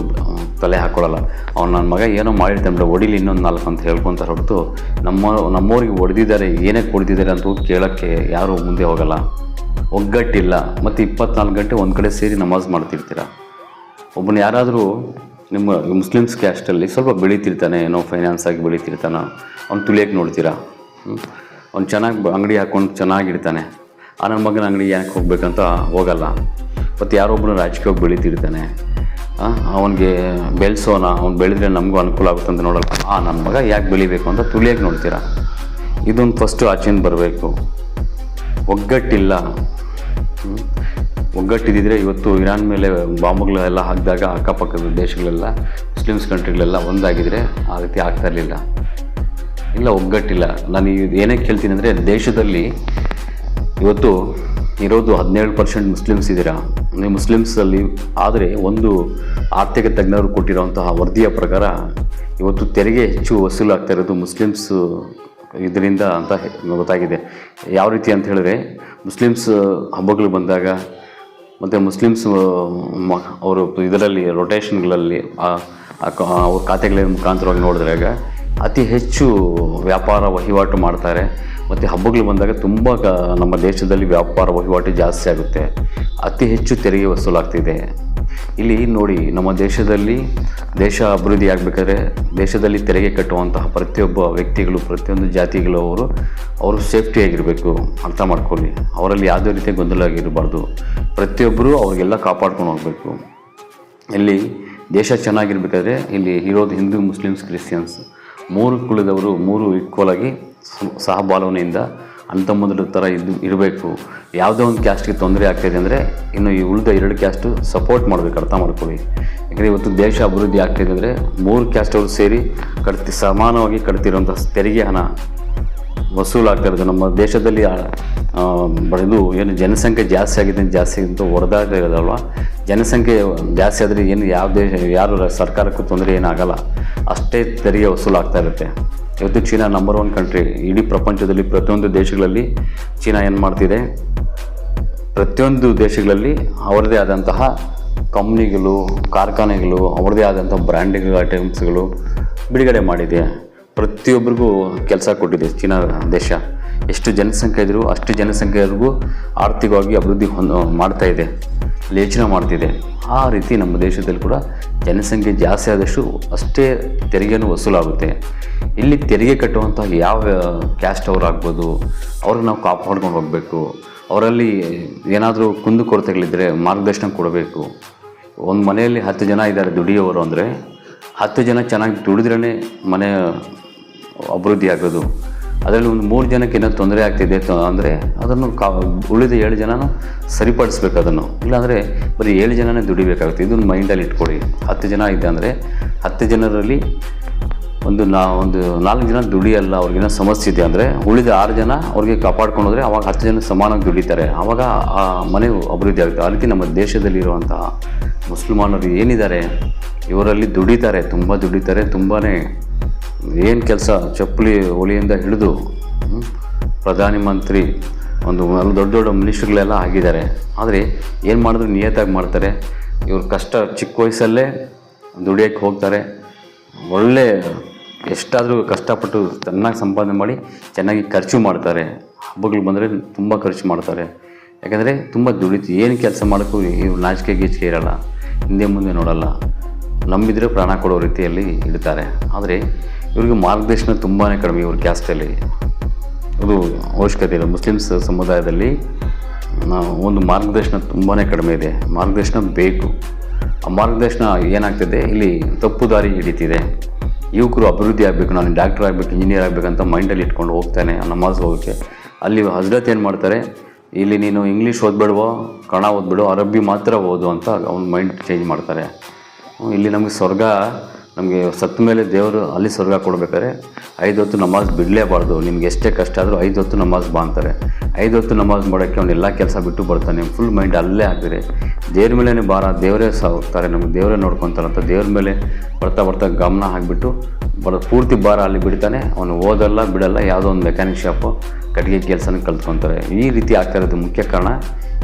ತಲೆ ಹಾಕ್ಕೊಳ್ಳಲ್ಲ. ಅವ್ನು ನನ್ನ ಮಗ ಏನೋ ಮಾಡಿರ್ತಾನೆ ಬಿಡ, ಹೊಡಿಲಿ ಇನ್ನೊಂದು 4 ಅಂತ ಹೇಳ್ಕೊತಾರೆ ಹೊರತು ನಮ್ಮವ್ರಿಗೆ ಹೊಡೆದಿದ್ದಾರೆ, ಏನೇ ಕೊಡ್ತಿದ್ದಾರೆ ಅಂತ ಕೇಳೋಕ್ಕೆ ಯಾರೂ ಮುಂದೆ ಹೋಗಲ್ಲ. ಒಗ್ಗಟ್ಟಿಲ್ಲ. ಮತ್ತು 24 ಗಂಟೆ ಒಂದು ಕಡೆ ಸೇರಿ ನಮಾಜ್ ಮಾಡ್ತಿರ್ತೀರ. ಒಬ್ಬನು ಯಾರಾದರೂ ನಿಮ್ಮ ಮುಸ್ಲಿಮ್ಸ್ ಕ್ಯಾಸ್ಟಲ್ಲಿ ಸ್ವಲ್ಪ ಬೆಳೀತಿರ್ತಾನೆ, ಏನೋ ಫೈನಾನ್ಸಾಗಿ ಬೆಳೀತಿರ್ತಾನೆ, ಅವ್ನು ತುಳಿಯೋಕ್ಕೆ ನೋಡ್ತೀರಾ. ಅವ್ನು ಚೆನ್ನಾಗಿ ಅಂಗಡಿ ಹಾಕ್ಕೊಂಡು ಚೆನ್ನಾಗಿರ್ತಾನೆ, ನನ್ನ ಮಗನ ಅಂಗಡಿ ಯಾಕೆ ಹೋಗ್ಬೇಕಂತ ಹೋಗಲ್ಲ. ಮತ್ತು ಯಾರೊಬ್ಬನು ರಾಜಕೀಯವಾಗಿ ಬೆಳೀತಿರ್ತಾನೆ, ಅವನಿಗೆ ಬೆಳೆಸೋಣ, ಅವ್ನು ಬೆಳೆದ್ರೆ ನಮಗೂ ಅನುಕೂಲ ಆಗುತ್ತೆ ಅಂತ ನೋಡಲ್ಲ. ನನ್ನ ಮಗ ಯಾಕೆ ಬೆಳಿಬೇಕು ಅಂತ ತುಳಿಯೋಕ್ಕೆ ನೋಡ್ತೀರಾ. ಇದೊಂದು ಫಸ್ಟು ಆಚೆಯಿಂದ ಬರಬೇಕು. ಒಗ್ಗಟ್ಟಿಲ್ಲ. ಒಗ್ಗಟ್ಟಿದ್ದಿದ್ರೆ ಇವತ್ತು ಇರಾನ್ ಮೇಲೆ ಬಾಂಬ್ಗಳೆಲ್ಲ ಹಾಕಿದಾಗ ಅಕ್ಕಪಕ್ಕದ ದೇಶಗಳೆಲ್ಲ, ಮುಸ್ಲಿಮ್ಸ್ ಕಂಟ್ರಿಗಳೆಲ್ಲ ಒಂದಾಗಿದ್ದರೆ ಆ ರೀತಿ ಆಗ್ತಾ ಇರಲಿಲ್ಲ. ಇಲ್ಲ, ಒಗ್ಗಟ್ಟಿಲ್ಲ. ನಾನು ಏನೇ ಕೇಳ್ತೀನಿ ಅಂದರೆ, ದೇಶದಲ್ಲಿ ಇವತ್ತು ಇರೋದು 17% ಮುಸ್ಲಿಮ್ಸ್ ಇದ್ದೀರಾ. ನೀವು ಮುಸ್ಲಿಮ್ಸಲ್ಲಿ ಆದರೆ ಒಂದು ಆರ್ಥಿಕ ತಜ್ಞರು ಕೊಟ್ಟಿರೋಂತಹ ವರದಿಯ ಪ್ರಕಾರ ಇವತ್ತು ತೆರಿಗೆ ಹೆಚ್ಚು ವಸೂಲು ಆಗ್ತಾ ಇರೋದು ಮುಸ್ಲಿಮ್ಸ್ ಇದರಿಂದ ಅಂತ ಗೊತ್ತಾಗಿದೆ. ಯಾವ ರೀತಿ ಅಂತ ಹೇಳಿದ್ರೆ, ಮುಸ್ಲಿಮ್ಸ್ ಹಬ್ಬಗಳು ಬಂದಾಗ ಮತ್ತು ಮುಸ್ಲಿಮ್ಸ್ ಅವರು ಇದರಲ್ಲಿ ರೊಟೇಷನ್ಗಳಲ್ಲಿ ಅವ್ರ ಖಾತೆಗಳ ಮುಖಾಂತರವಾಗಿ ನೋಡಿದಾಗ ಅತಿ ಹೆಚ್ಚು ವ್ಯಾಪಾರ ವಹಿವಾಟು ಮಾಡ್ತಾರೆ. ಮತ್ತು ಹಬ್ಬಗಳು ಬಂದಾಗ ತುಂಬ ನಮ್ಮ ದೇಶದಲ್ಲಿ ವ್ಯಾಪಾರ ವಹಿವಾಟು ಜಾಸ್ತಿ ಆಗುತ್ತೆ, ಅತಿ ಹೆಚ್ಚು ತೆರಿಗೆ ವಸೂಲಾಗ್ತಿದೆ. ಇಲ್ಲಿ ನೋಡಿ, ನಮ್ಮ ದೇಶ ಅಭಿವೃದ್ಧಿ ಆಗಬೇಕಾದ್ರೆ ದೇಶದಲ್ಲಿ ತೆರಿಗೆ ಕಟ್ಟುವಂತಹ ಪ್ರತಿಯೊಬ್ಬ ವ್ಯಕ್ತಿಗಳು, ಪ್ರತಿಯೊಂದು ಜಾತಿಗಳು ಅವರು ಸೇಫ್ಟಿಯಾಗಿರಬೇಕು. ಅರ್ಥ ಮಾಡ್ಕೊಳ್ಳಿ, ಅವರಲ್ಲಿ ಯಾವುದೇ ರೀತಿಯ ಗೊಂದಲ ಆಗಿರಬಾರ್ದು. ಪ್ರತಿಯೊಬ್ಬರು ಅವ್ರಿಗೆಲ್ಲ ಕಾಪಾಡ್ಕೊಂಡು ಹೋಗಬೇಕು. ಇಲ್ಲಿ ದೇಶ ಚೆನ್ನಾಗಿರ್ಬೇಕಾದ್ರೆ ಇಲ್ಲಿ ಇರೋದು ಹಿಂದೂ, ಮುಸ್ಲಿಮ್ಸ್, ಕ್ರಿಶ್ಚಿಯನ್ಸ್ 3 ಕುಲದವರು 3 ಈಕ್ವಲ್ ಆಗಿ ಸಹಬಾಳ್ವೆಯಿಂದ ಅಂತಮ್ಮಂದ್ರ ಥರ ಇರಬೇಕು. ಯಾವುದೋ ಒಂದು ಕ್ಯಾಸ್ಟ್ಗೆ ತೊಂದರೆ ಆಗ್ತಾಯಿದೆ ಅಂದರೆ ಇನ್ನು ಈ ಉಳಿದ 2 ಕ್ಯಾಸ್ಟು ಸಪೋರ್ಟ್ ಮಾಡಬೇಕು. ಅರ್ಥ ಮಾಡ್ಕೊಳ್ಳಿ. ಯಾಕಂದರೆ ಇವತ್ತು ದೇಶ ಅಭಿವೃದ್ಧಿ ಆಗ್ತಾಯಿದೆ ಅಂದರೆ 3 ಕ್ಯಾಸ್ಟವರು ಸೇರಿ ಸಮಾನವಾಗಿ ಕಟ್ತಿರೋಂಥ ತೆರಿಗೆ ಹಣ ವಸೂಲಾಗ್ತಾ ಇರೋದು. ನಮ್ಮ ದೇಶದಲ್ಲಿ ಇದು ಏನು ಜನಸಂಖ್ಯೆ ಜಾಸ್ತಿ ಆಗಿದೆ ಅಂತ ಹೊಡೆದಾಗ್ತಾ ಇರೋದಲ್ವ. ಜನಸಂಖ್ಯೆ ಜಾಸ್ತಿ ಆದರೆ ಏನು ಯಾರು ಸರ್ಕಾರಕ್ಕೂ ತೊಂದರೆ ಏನಾಗಲ್ಲ, ಅಷ್ಟೇ ತೆರಿಗೆ ವಸೂಲಾಗ್ತಾ ಇರುತ್ತೆ. ಇವತ್ತು ಚೀನಾ ನಂಬರ್ 1 ಕಂಟ್ರಿ ಇಡೀ ಪ್ರಪಂಚದಲ್ಲಿ. ಪ್ರತಿಯೊಂದು ದೇಶಗಳಲ್ಲಿ ಚೀನಾ ಏನು ಮಾಡ್ತಿದೆ, ಪ್ರತಿಯೊಂದು ದೇಶಗಳಲ್ಲಿ ಅವರದೇ ಆದಂತಹ ಕಂಪ್ನಿಗಳು, ಕಾರ್ಖಾನೆಗಳು, ಅವ್ರದ್ದೇ ಆದಂಥ ಬ್ರ್ಯಾಂಡಿಂಗ್ ಐಟಮ್ಸ್ಗಳು ಬಿಡುಗಡೆ ಮಾಡಿದೆ. ಪ್ರತಿಯೊಬ್ಬರಿಗೂ ಕೆಲಸ ಕೊಟ್ಟಿದೆ ಚೀನಾ ದೇಶ. ಎಷ್ಟು ಜನಸಂಖ್ಯೆ ಇದ್ದರೂ ಅಷ್ಟು ಜನಸಂಖ್ಯೆವರೆಗೂ ಆರ್ಥಿಕವಾಗಿ ಅಭಿವೃದ್ಧಿ ಮಾಡ್ತಾಯಿದೆ, ಯೋಚನೆ ಮಾಡ್ತಿದೆ. ಆ ರೀತಿ ನಮ್ಮ ದೇಶದಲ್ಲಿ ಕೂಡ ಜನಸಂಖ್ಯೆ ಜಾಸ್ತಿ ಆದಷ್ಟು ಅಷ್ಟೇ ತೆರಿಗೆನೂ ವಸೂಲಾಗುತ್ತೆ. ಇಲ್ಲಿ ತೆರಿಗೆ ಕಟ್ಟುವಂಥ ಯಾವ ಕ್ಯಾಸ್ಟ್ ಅವರು ಆಗ್ಬೋದು, ಅವ್ರಿಗೆ ನಾವು ಕಾಪಾಡ್ಕೊಂಡು ಹೋಗಬೇಕು. ಅವರಲ್ಲಿ ಏನಾದರೂ ಕುಂದುಕೊರತೆಗಳಿದ್ದರೆ ಮಾರ್ಗದರ್ಶನ ಕೊಡಬೇಕು. ಒಂದು ಮನೆಯಲ್ಲಿ 10 ಜನ ಇದ್ದಾರೆ ದುಡಿಯೋರು ಅಂದರೆ 10 ಜನ ಚೆನ್ನಾಗಿ ದುಡಿದ್ರೇ ಮನೆ ಅಭಿವೃದ್ಧಿ ಆಗೋದು. ಅದರಲ್ಲಿ ಒಂದು 3 ಜನಕ್ಕೆ ಏನೋ ತೊಂದರೆ ಆಗ್ತಿದೆ ಅಂದರೆ ಅದನ್ನು ಉಳಿದ 7 ಜನನೂ ಸರಿಪಡಿಸ್ಬೇಕು. ಅದನ್ನು ಇಲ್ಲಾಂದರೆ ಬರೀ 7 ಜನನೇ ದುಡಿಬೇಕಾಗುತ್ತೆ. ಇದನ್ನು ಮೈಂಡಲ್ಲಿ ಇಟ್ಕೊಳ್ಳಿ. 10 ಜನ ಇದೆ ಅಂದರೆ 10 ಜನರಲ್ಲಿ ಒಂದು 4 ಜನ ದುಡಿಯಲ್ಲ, ಅವ್ರಿಗೇನೋ ಸಮಸ್ಯೆ ಇದೆ ಅಂದರೆ ಉಳಿದ 6 ಜನ ಅವ್ರಿಗೆ ಕಾಪಾಡ್ಕೊಂಡೋದ್ರೆ ಅವಾಗ 10 ಜನ ಸಮಾನವಾಗಿ ದುಡಿತಾರೆ. ಆವಾಗ ಆ ಮನೆ ಅಭಿವೃದ್ಧಿ ಆಗುತ್ತೆ. ಆ ರೀತಿ ನಮ್ಮ ದೇಶದಲ್ಲಿರುವಂತಹ ಮುಸಲ್ಮಾನರು ಏನಿದ್ದಾರೆ ಇವರಲ್ಲಿ ದುಡಿತಾರೆ, ತುಂಬ ದುಡಿತಾರೆ. ತುಂಬಾ ಏನು ಕೆಲಸ, ಚಪ್ಪಲಿ ಒಲಿಯಿಂದ ಹಿಡಿದು ಪ್ರಧಾನಿ ಮಂತ್ರಿ ಒಂದು ದೊಡ್ಡ ದೊಡ್ಡ ಮಿನಿಸ್ಟ್ರುಗಳೆಲ್ಲ ಆಗಿದ್ದಾರೆ. ಆದರೆ ಏನು ಮಾಡಿದ್ರು ನಿಯತ್ತಾಗಿ ಮಾಡ್ತಾರೆ. ಇವ್ರ ಕಷ್ಟ ಚಿಕ್ಕ ವಯಸ್ಸಲ್ಲೇ ದುಡಿಯೋಕ್ಕೆ ಹೋಗ್ತಾರೆ. ಒಳ್ಳೆ ಎಷ್ಟಾದರೂ ಕಷ್ಟಪಟ್ಟು ಚೆನ್ನಾಗಿ ಸಂಪಾದನೆ ಮಾಡಿ ಚೆನ್ನಾಗಿ ಖರ್ಚು ಮಾಡ್ತಾರೆ. ಹಬ್ಬಗಳು ಬಂದರೆ ತುಂಬ ಖರ್ಚು ಮಾಡ್ತಾರೆ. ಯಾಕಂದರೆ ತುಂಬ ಏನು ಕೆಲಸ ಮಾಡೋಕ್ಕೂ ಇವ್ರು ನಾಚಿಕೆ ಗೀಚಿಕೆ ಇರೋಲ್ಲ, ಹಿಂದೆ ಮುಂದೆ ನೋಡಲ್ಲ, ನಂಬಿದರೆ ಪ್ರಾಣ ಕೊಡೋ ರೀತಿಯಲ್ಲಿ ಇಡ್ತಾರೆ. ಆದರೆ ಇವ್ರಿಗೆ ಮಾರ್ಗದರ್ಶನ ತುಂಬಾ ಕಡಿಮೆ. ಇವ್ರ ಕ್ಯಾಸ್ಟಲ್ಲಿ ಅದು ಅವಶ್ಯಕತೆ ಇಲ್ಲ. ಮುಸ್ಲಿಮ್ಸ್ ಸಮುದಾಯದಲ್ಲಿ ಒಂದು ಮಾರ್ಗದರ್ಶನ ತುಂಬಾ ಕಡಿಮೆ ಇದೆ. ಮಾರ್ಗದರ್ಶನ ಬೇಕು. ಆ ಮಾರ್ಗದರ್ಶನ ಏನಾಗ್ತಿದೆ, ಇಲ್ಲಿ ತಪ್ಪು ದಾರಿ ಹಿಡಿತಿದೆ. ಯುವಕರು ಅಭಿವೃದ್ಧಿ ಆಗಬೇಕು, ನಾನು ಡಾಕ್ಟರ್ ಆಗಬೇಕು, ಇಂಜಿನಿಯರ್ ಆಗಬೇಕಂತ ಮೈಂಡಲ್ಲಿ ಇಟ್ಕೊಂಡು ಹೋಗ್ತಾನೆ ನಮಾಜ್ ಹೋಗೋಕ್ಕೆ. ಅಲ್ಲಿ ಹಜ್ರತ್ ಏನು ಮಾಡ್ತಾರೆ, ಇಲ್ಲಿ ನೀನು ಇಂಗ್ಲೀಷ್ ಓದ್ಬೇಡವೋ, ಕನ್ನಡ ಓದ್ಬೇಡೋ, ಅರಬ್ಬಿ ಮಾತ್ರ ಓದು ಅಂತ ಅವ್ನ ಮೈಂಡ್ ಚೇಂಜ್ ಮಾಡ್ತಾರೆ. ಇಲ್ಲಿ ನಮಗೆ ಸ್ವರ್ಗ, ನಮಗೆ ಸತ್ತ ಮೇಲೆ ದೇವರು ಅಲ್ಲಿ ಸ್ವರ್ಗ ಕೊಡಬೇಕಾದ್ರೆ 5 ಹೊತ್ತು ನಮಾಜ್ ಬಿಡಲೇಬಾರ್ದು. ನಿಮ್ಗೆ ಎಷ್ಟೇ ಕಷ್ಟ ಆದರೂ 5 ಹೊತ್ತು ನಮಾಜ್ ಬಾ ಅಂತಾರೆ. 5 ಹೊತ್ತು ನಮಾಜ್ ಮಾಡೋಕ್ಕೆ ಅವ್ನು ಎಲ್ಲ ಕೆಲಸ ಬಿಟ್ಟು ಬರ್ತಾನೆ. ಫುಲ್ ಮೈಂಡ್ ಅಲ್ಲೇ ಆಗ್ತಿದೆ. ದೇವ್ರ ಮೇಲೇ ಭಾರ, ದೇವರೇ ಹೋಗ್ತಾರೆ, ನಮಗೆ ದೇವರೇ ನೋಡ್ಕೊತಾರಂತ ದೇವ್ರ ಮೇಲೆ ಬರ್ತಾ ಗಮನ ಹಾಕಿಬಿಟ್ಟು ಪೂರ್ತಿ ಭಾರ ಅಲ್ಲಿ ಬಿಡ್ತಾನೆ. ಅವನು ಓದಲ್ಲ ಬಿಡಲ್ಲ, ಯಾವುದೋ ಒಂದು ಮೆಕ್ಯಾನಿಕ್ ಶಾಪು ಕಟ್ಟಿಗೆ ಕೆಲಸನ ಕಲ್ತ್ಕೊತಾರೆ. ಈ ರೀತಿ ಆಗ್ತಾ ಇರೋದು ಮುಖ್ಯ ಕಾರಣ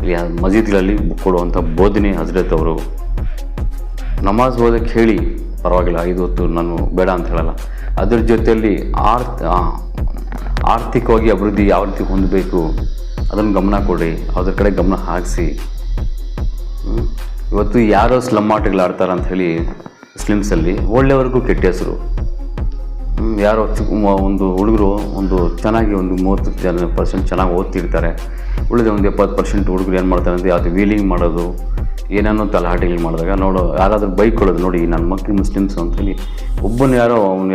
ಇಲ್ಲಿ ಮಸೀದ್ಗಳಲ್ಲಿ ಕೊಡುವಂಥ ಬೋಧನೆ. ಹಜ್ರತ್ ಅವರು ನಮಾಜ್ ಓದೋಕ್ಕೆ ಹೇಳಿ ಪರವಾಗಿಲ್ಲ, 5 ಹೊತ್ತು ನಾನು ಬೇಡ ಅಂತ ಹೇಳಲ್ಲ. ಅದ್ರ ಜೊತೆಯಲ್ಲಿ ಆರ್ಥಿಕವಾಗಿ ಅಭಿವೃದ್ಧಿ ಯಾವ ರೀತಿ ಹೊಂದಬೇಕು ಅದನ್ನು ಗಮನ ಕೊಡಿ, ಅದ್ರ ಕಡೆ ಗಮನ ಹಾಕಿಸಿ. ಇವತ್ತು ಯಾರೋ ಸ್ಲಮ್ ಆಟಗಳು ಆಡ್ತಾರೆ ಅಂತ ಹೇಳಿ ಮುಸ್ಲಿಮ್ಸಲ್ಲಿ ಒಳ್ಳೆಯವ್ರಿಗೂ ಕೆಟ್ಟ ಹೆಸರು. ಯಾರೋ ಒಂದು ಹುಡುಗರು ಒಂದು ಚೆನ್ನಾಗಿ ಒಂದು 30% ಚೆನ್ನಾಗಿ ಓದ್ತಿರ್ತಾರೆ. ಉಳಿದ ಒಂದು 70% ಹುಡುಗರು ಏನು ಮಾಡ್ತಾರೆ ಅಂದರೆ ಅದು ವೀಲಿಂಗ್ ಮಾಡೋದು, ಏನೇನೋ ತಲಹಾಟಿಗಳು ಮಾಡಿದಾಗ ಯಾರಾದರೂ ಬೈಕ್ ಕೊಡೋದು ನೋಡಿ, ನನ್ನ ಮಕ್ಕಳು ಮುಸ್ಲಿಮ್ಸು ಅಂತೇಳಿ ಒಬ್ಬನು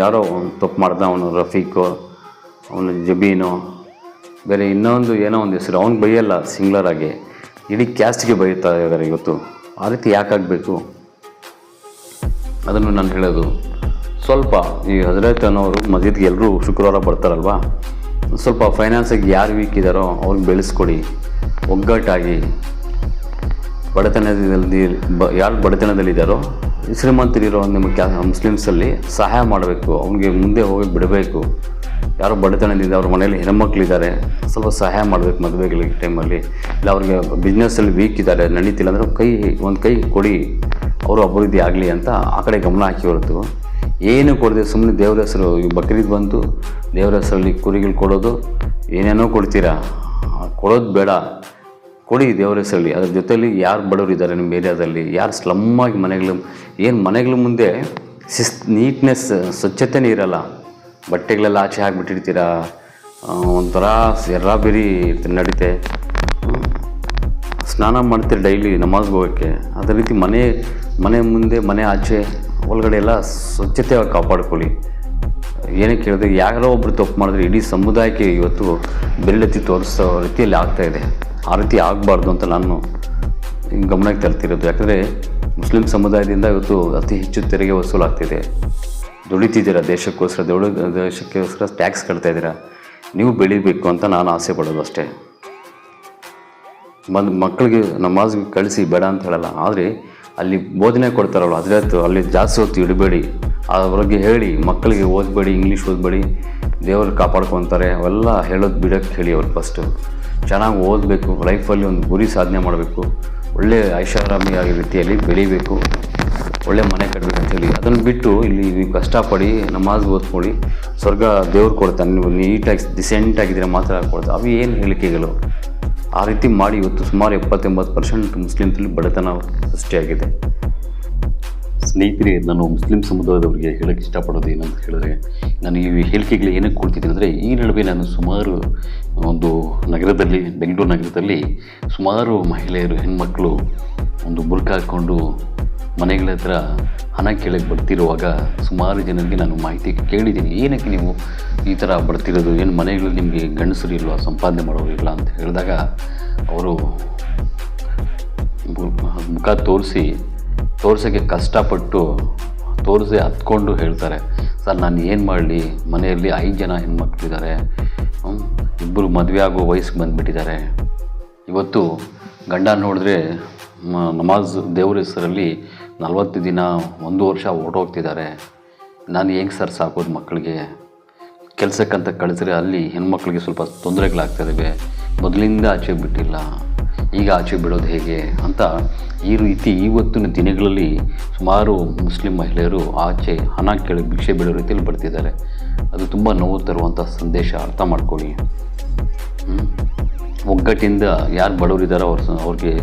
ಯಾರೋ ತಪ್ಪು ಮಾಡ್ದ, ಅವನು ರಫೀಕೋ, ಅವನು ಜಬೀನೋ, ಬೇರೆ ಇನ್ನೊಂದು ಏನೋ ಒಂದು ಹೆಸರು, ಅವ್ನು ಬೈಯಲ್ಲ, ಸಿಂಗ್ಲರಾಗಿ ಇಡೀ ಕ್ಯಾಸ್ಟ್ಗೆ ಬೈತಾ ಇದ್ದಾರೆ ಇವತ್ತು. ಆ ರೀತಿ ಯಾಕಾಗಬೇಕು ಅದನ್ನು ನಾನು ಹೇಳೋದು. ಸ್ವಲ್ಪ ಈ ಹಜರತ್ ಅನ್ನೋರು ಮಸ್ಜಿದ್ಗೆ ಎಲ್ಲರೂ ಶುಕ್ರವಾರ ಬರ್ತಾರಲ್ವ, ಸ್ವಲ್ಪ ಫೈನಾನ್ಸಾಗಿ ಯಾರು ವೀಕ್ ಇದ್ದಾರೋ ಅವ್ರಿಗೆ ಬೆಳೆಸ್ಕೊಡಿ. ಒಗ್ಗಟ್ಟಾಗಿ ಬಡತನದಲ್ಲಿ ಯಾರು ಬಡತನದಲ್ಲಿದ್ದಾರೋ ಶ್ರೀಮಂತರಿರೋ ನಿಮ್ಮ ಮುಸ್ಲಿಮ್ಸಲ್ಲಿ ಸಹಾಯ ಮಾಡಬೇಕು. ಅವ್ನಿಗೆ ಮುಂದೆ ಹೋಗಿ ಬಿಡಬೇಕು. ಯಾರೋ ಬಡತನದಿಂದ ಅವ್ರ ಮನೇಲಿ ಹೆಣ್ಮಕ್ಳಿದ್ದಾರೆ, ಸ್ವಲ್ಪ ಸಹಾಯ ಮಾಡಬೇಕು ಮದುವೆಗಳಿಗೆ ಟೈಮಲ್ಲಿ. ಇಲ್ಲ ಅವ್ರಿಗೆ ಬಿಸ್ನೆಸ್ಸಲ್ಲಿ ವೀಕ್ ಇದ್ದಾರೆ, ನಡೀತಿಲ್ಲ ಅಂದರೆ ಒಂದು ಕೈ ಕೊಡಿ, ಅವರು ಅಭಿವೃದ್ಧಿ ಆಗಲಿ ಅಂತ ಆ ಕಡೆ ಗಮನ ಹಾಕಿ ಹೊರತು ಏನು ಕೊಡದೆ ಸುಮ್ಮನೆ ದೇವ್ರ ಹೆಸರು. ಈ ಬಕ್ರೀದ್ ಬಂತು, ದೇವ್ರ ಹೆಸರಲ್ಲಿ ಕುರಿಗಳು ಕೊಡೋದು, ಏನೇನೋ ಕೊಡ್ತೀರಾ, ಕೊಡೋದು ಬೇಡ. ಕೊಡಿ ದೇವರ ಹೆಸರಲ್ಲಿ. ಅದ್ರ ಜೊತೆಯಲ್ಲಿ ಯಾರು ಬಡವರು ಇದ್ದಾರೆ ನಿಮ್ಮ ಏರಿಯಾದಲ್ಲಿ, ಯಾರು ಸ್ಲಮ್ಮಾಗಿ ಮನೆಗಳ ಮುಂದೆ ನೀಟ್ನೆಸ್ ಸ್ವಚ್ಛತೆನೇ ಇರಲ್ಲ, ಬಟ್ಟೆಗಳೆಲ್ಲ ಆಚೆ ಹಾಕಿಬಿಟ್ಟಿರ್ತೀರ, ಒಂಥರ ಎರ್ರಾಬೇರಿ ನಡೀತೆ, ಸ್ನಾನ ಮಾಡ್ತೀರಿ ಡೈಲಿ ನಮಾಜ್ಗೆ ಹೋಗೋಕ್ಕೆ. ಅದೇ ರೀತಿ ಮನೆ ಮುಂದೆ ಮನೆ ಆಚೆ ಒಳಗಡೆ ಎಲ್ಲ ಸ್ವಚ್ಛತೆಯಾಗಿ ಕಾಪಾಡ್ಕೊಳ್ಳಿ. ಏನೇ ಕೇಳಿದ್ರೆ ಯಾರೋ ಒಬ್ಬರು ತಪ್ಪು ಮಾಡಿದ್ರೆ ಇಡೀ ಸಮುದಾಯಕ್ಕೆ ಇವತ್ತು ಬೆರಳೆತ್ತಿ ತೋರಿಸೋ ರೀತಿಯಲ್ಲಿ ಆಗ್ತಾಯಿದೆ. ಆ ರೀತಿ ಆಗಬಾರ್ದು ಅಂತ ನಾನು ಗಮನಕ್ಕೆ ತರ್ತಿರೋದು. ಯಾಕಂದರೆ ಮುಸ್ಲಿಂ ಸಮುದಾಯದಿಂದ ಇವತ್ತು ಅತಿ ಹೆಚ್ಚು ತೆರಿಗೆ ವಸೂಲಾಗ್ತಿದೆ. ದುಡಿತಿದ್ದೀರಾ ದೇಶಕ್ಕೋಸ್ಕರ, ದೇಶಕ್ಕೋಸ್ಕರ ಟ್ಯಾಕ್ಸ್ ಕಟ್ತಾಯಿದ್ದೀರಾ, ನೀವು ಬೆಳಿಬೇಕು ಅಂತ ನಾನು ಆಸೆ ಪಡೋದು ಅಷ್ಟೇ. ಮಕ್ಕಳಿಗೆ ನಮಾಜ್ಗೆ ಕಳಿಸಿ ಬೇಡ ಅಂತ ಹೇಳಲ್ಲ, ಆದರೆ ಅಲ್ಲಿ ಬೋಧನೆ ಕೊಡ್ತಾರಲ್ಲ ಹಜರತ್, ಅಲ್ಲಿ ಜಾಸ್ತಿ ಹೊತ್ತು ಇಡಬೇಡಿ, ಅವ್ರಿಗೆ ಹೇಳಿ ಮಕ್ಕಳಿಗೆ ಓದಬೇಡಿ, ಇಂಗ್ಲೀಷ್ ಓದಬೇಡಿ, ದೇವರು ಕಾಪಾಡ್ಕೊತಾರೆ ಅವೆಲ್ಲ ಹೇಳೋದು ಬಿಡೋಕ್ಕೆ ಹೇಳಿ. ಅವ್ರು ಫಸ್ಟು ಚೆನ್ನಾಗಿ ಓದಬೇಕು, ಲೈಫಲ್ಲಿ ಒಂದು ಗುರಿ ಸಾಧನೆ ಮಾಡಬೇಕು, ಒಳ್ಳೆ ಐಷಾರಾಮಿ ಆಗಿ ರೀತಿಯಲ್ಲಿ ಬೆಳಿಬೇಕು, ಒಳ್ಳೆ ಮನೆ ಕಟ್ಟಬೇಕಂತ ಹೇಳಿ. ಅದನ್ನು ಬಿಟ್ಟು ಇಲ್ಲಿ ನೀವು ಕಷ್ಟಪಡಿ ನಮಾಜ್ ಓದ್ಕೊಳ್ಳಿ, ಸ್ವರ್ಗ ದೇವ್ರು ಕೊಡ್ತಾನೆ, ನೀವು ನೀಟಾಗಿ ಡಿಸೆಂಟಾಗಿದ್ದರೆ ಮಾತ್ರ ಕೊಡ್ತಾರೆ. ಅವು ಏನು ಹೇಳಿಕೆಗಳು? ಆ ರೀತಿ ಮಾಡಿ ಇವತ್ತು ಸುಮಾರು 70-80% ಮುಸ್ಲಿಮ್ಸಲ್ಲಿ ಬಡತನ ಸೃಷ್ಟಿಯಾಗಿದೆ. ಸ್ನೇಹಿತರೆ, ನಾನು ಮುಸ್ಲಿಂ ಸಮುದಾಯದವರಿಗೆ ಹೇಳೋಕ್ಕೆ ಇಷ್ಟಪಡೋದು ಏನಂತ ಹೇಳಿದ್ರೆ, ನಾನು ಈ ಹೇಳಿಕೆಗಳು ಏನಕ್ಕೆ ಕೊಡ್ತಿದ್ದೀನಿ ಅಂದರೆ, ಈ ನಡುವೆ ನಾನು ಸುಮಾರು ಒಂದು ನಗರದಲ್ಲಿ, ಬೆಂಗಳೂರು ನಗರದಲ್ಲಿ ಸುಮಾರು ಮಹಿಳೆಯರು, ಹೆಣ್ಮಕ್ಳು ಒಂದು ಬುರ್ಕ ಹಾಕ್ಕೊಂಡು ಮನೆಗಳ ಹತ್ರ ಹಣ ಕೇಳಕ್ಕೆ ಬರ್ತಿರುವಾಗ ಸುಮಾರು ಜನರಿಗೆ ನಾನು ಮಾಹಿತಿ ಕೇಳಿದ್ದೀನಿ. ಏನಕ್ಕೆ ನೀವು ಈ ಥರ ಬರ್ತಿರೋದು, ಏನು ಮನೆಗಳಲ್ಲಿ ನಿಮಗೆ ಗಂಡಸರು ಇಲ್ವಾ, ಸಂಪಾದನೆ ಮಾಡೋರು ಇಲ್ಲ ಅಂತ ಹೇಳಿದಾಗ ಅವರು ಮುಖ ತೋರಿಸೋಕ್ಕೆ ಕಷ್ಟಪಟ್ಟು ಹತ್ಕೊಂಡು ಹೇಳ್ತಾರೆ, ಸರ್ ನಾನು ಏನು ಮಾಡಲಿ, ಮನೆಯಲ್ಲಿ 5 ಜನ ಹೆಣ್ಮಕ್ಳಿದ್ದಾರೆ, 2 ಮದುವೆ ಆಗೋ ವಯಸ್ಸಿಗೆ ಬಂದುಬಿಟ್ಟಿದ್ದಾರೆ, ಇವತ್ತು ಗಂಡ ನೋಡಿದ್ರೆ ನಮಾಜ್ ದೇವ್ರ ಹೆಸರಲ್ಲಿ 40 ದಿನ 1 ವರ್ಷ ಓಡೋಗ್ತಿದ್ದಾರೆ, ನಾನು ಹೇಗೆ ಸರ್ ಸಾಕೋದು, ಮಕ್ಕಳಿಗೆ ಕೆಲಸಕ್ಕಂತ ಕಳಿಸಿದ್ರೆ ಅಲ್ಲಿ ಹೆಣ್ಮಕ್ಳಿಗೆ ಸ್ವಲ್ಪ ತೊಂದರೆಗಳಾಗ್ತಾಯಿದ್ದಾವೆ, ಮೊದಲಿಂದ ಆಚೆ ಬಿಟ್ಟಿಲ್ಲ, ಈಗ ಆಚೆ ಬಿಡೋದು ಹೇಗೆ ಅಂತ ಈ ರೀತಿ ಇವತ್ತಿನ ದಿನಗಳಲ್ಲಿ ಸುಮಾರು ಮುಸ್ಲಿಂ ಮಹಿಳೆಯರು ಆಚೆ ಹಣ ಕೇಳಿ ಭಿಕ್ಷೆ ಬಿಡೋ ರೀತಿಯಲ್ಲಿ ಬರ್ತಿದ್ದಾರೆ. ಅದು ತುಂಬ ನೋವು ತರುವಂಥ ಸಂದೇಶ, ಅರ್ಥ ಮಾಡ್ಕೊಳ್ಳಿ. ಒಗ್ಗಟ್ಟಿಂದ ಯಾರು ಬಡವರಿದ್ದಾರೋ ಅವ್ರಿಗೆ